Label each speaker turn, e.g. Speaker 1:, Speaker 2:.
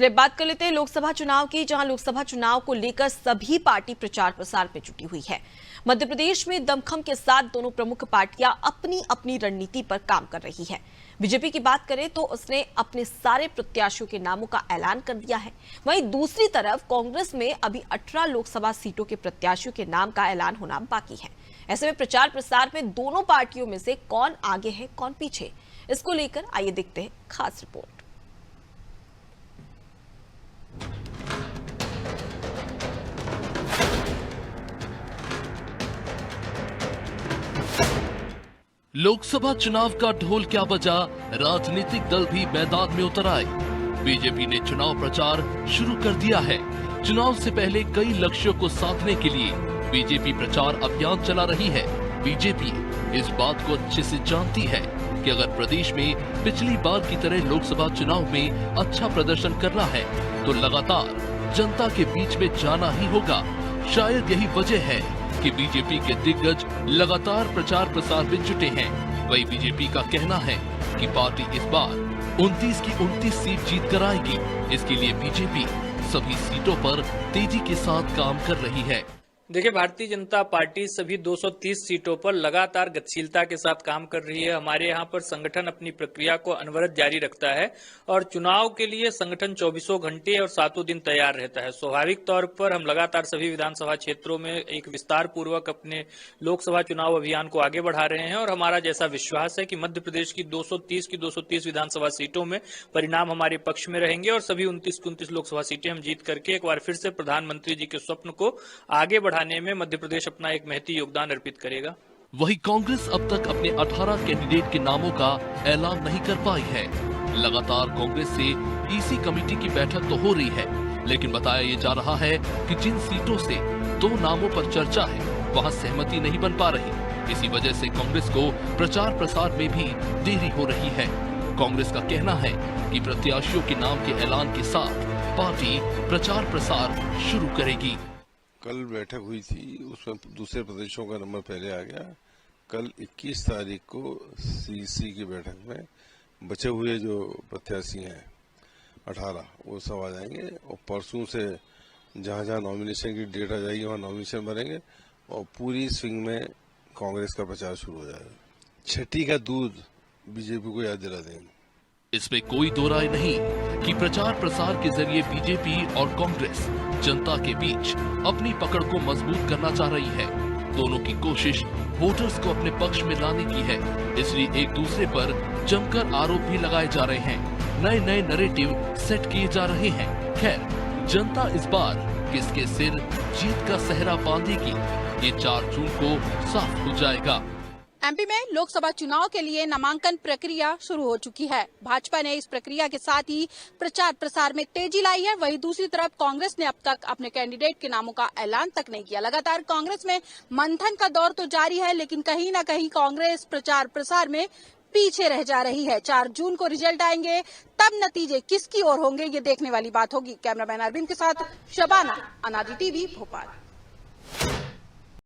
Speaker 1: चलिए बात कर लेते हैं लोकसभा चुनाव की, जहां लोकसभा चुनाव को लेकर सभी पार्टी प्रचार प्रसार पे जुटी हुई है। मध्य प्रदेश में दमखम के साथ दोनों प्रमुख पार्टियां अपनी अपनी रणनीति पर काम कर रही है। बीजेपी की बात करें तो उसने अपने सारे प्रत्याशियों के नामों का ऐलान कर दिया है। वहीं दूसरी तरफ कांग्रेस में अभी 18 लोकसभा सीटों के प्रत्याशियों के नाम का ऐलान होना बाकी है। ऐसे में प्रचार प्रसार में दोनों पार्टियों में से कौन आगे है कौन पीछे, इसको लेकर आइए देखते हैं खास रिपोर्ट।
Speaker 2: लोकसभा चुनाव का ढोल क्या बजा, राजनीतिक दल भी मैदान में उतर आए। बीजेपी ने चुनाव प्रचार शुरू कर दिया है। चुनाव से पहले कई लक्ष्यों को साधने के लिए बीजेपी प्रचार अभियान चला रही है। बीजेपी इस बात को अच्छे से जानती है कि अगर प्रदेश में पिछली बार की तरह लोकसभा चुनाव में अच्छा प्रदर्शन करना है तो लगातार जनता के बीच में जाना ही होगा। शायद यही वजह है कि बीजेपी के दिग्गज लगातार प्रचार प्रसार में जुटे हैं। वही बीजेपी का कहना है कि पार्टी इस बार 29 की 29 सीट जीत कर आएगी। इसके लिए बीजेपी सभी सीटों पर तेजी के साथ काम कर रही है।
Speaker 3: देखिए, भारतीय जनता पार्टी सभी 230 सीटों पर लगातार गतिशीलता के साथ काम कर रही है। हमारे यहाँ पर संगठन अपनी प्रक्रिया को अनवरत जारी रखता है और चुनाव के लिए संगठन 24 घंटे और 7 दिन तैयार रहता है। स्वाभाविक तौर पर हम लगातार सभी विधानसभा क्षेत्रों में एक विस्तार पूर्वक अपने लोकसभा चुनाव अभियान को आगे बढ़ा रहे हैं और हमारा जैसा विश्वास है कि मध्य प्रदेश की 230 विधानसभा सीटों में परिणाम हमारे पक्ष में रहेंगे और सभी 29 लोकसभा सीटें हम जीत करके एक बार फिर से प्रधानमंत्री जी के स्वप्न को आगे बढ़ा में मध्य प्रदेश अपना एक महती योगदान अर्पित करेगा।
Speaker 2: वही कांग्रेस अब तक अपने 18 कैंडिडेट के नामों का ऐलान नहीं कर पाई है। लगातार कांग्रेस से ईसी कमेटी की बैठक तो हो रही है, लेकिन बताया ये जा रहा है कि जिन सीटों से 2 नामों पर चर्चा है वहां सहमति नहीं बन पा रही। इसी वजह से कांग्रेस को प्रचार प्रसार में भी देरी हो रही है। कांग्रेस का कहना है कि प्रत्याशियों के नाम के ऐलान के साथ पार्टी प्रचार प्रसार शुरू करेगी।
Speaker 4: कल बैठक हुई थी, उसमें दूसरे प्रदेशों का नंबर पहले आ गया। कल 21 तारीख को सीसी की बैठक में बचे हुए जो प्रत्याशी हैं 18 वो सब आ जाएंगे और परसों से जहां जहां नॉमिनेशन की डेट आ जाएगी वहां नॉमिनेशन भरेंगे और पूरी स्विंग में कांग्रेस का प्रचार शुरू हो जाएगा। छठी का दूध बीजेपी को याद दिला देंगे।
Speaker 2: इसमें कोई दो राय नहीं कि प्रचार प्रसार के जरिए बीजेपी और कांग्रेस जनता के बीच अपनी पकड़ को मजबूत करना चाह रही है। दोनों की कोशिश वोटर्स को अपने पक्ष में लाने की है, इसलिए एक दूसरे पर जमकर आरोप भी लगाए जा रहे हैं। नए नए नैरेटिव सेट किए जा रहे हैं। खैर, जनता इस बार किसके सिर जीत का सेहरा बांधेगी, ये 4 जून को साफ हो जाएगा।
Speaker 5: एमपी में लोकसभा चुनाव के लिए नामांकन प्रक्रिया शुरू हो चुकी है। भाजपा ने इस प्रक्रिया के साथ ही प्रचार प्रसार में तेजी लाई है। वहीं दूसरी तरफ कांग्रेस ने अब तक अपने कैंडिडेट के नामों का ऐलान तक नहीं किया। लगातार कांग्रेस में मंथन का दौर तो जारी है, लेकिन कहीं न कहीं कांग्रेस प्रचार प्रसार में पीछे रह जा रही है। 4 जून को रिजल्ट आएंगे, तब नतीजे किसकी ओर होंगे ये देखने वाली बात होगी। कैमरामैन अरविंद के साथ शबाना, अनादि टीवी, भोपाल।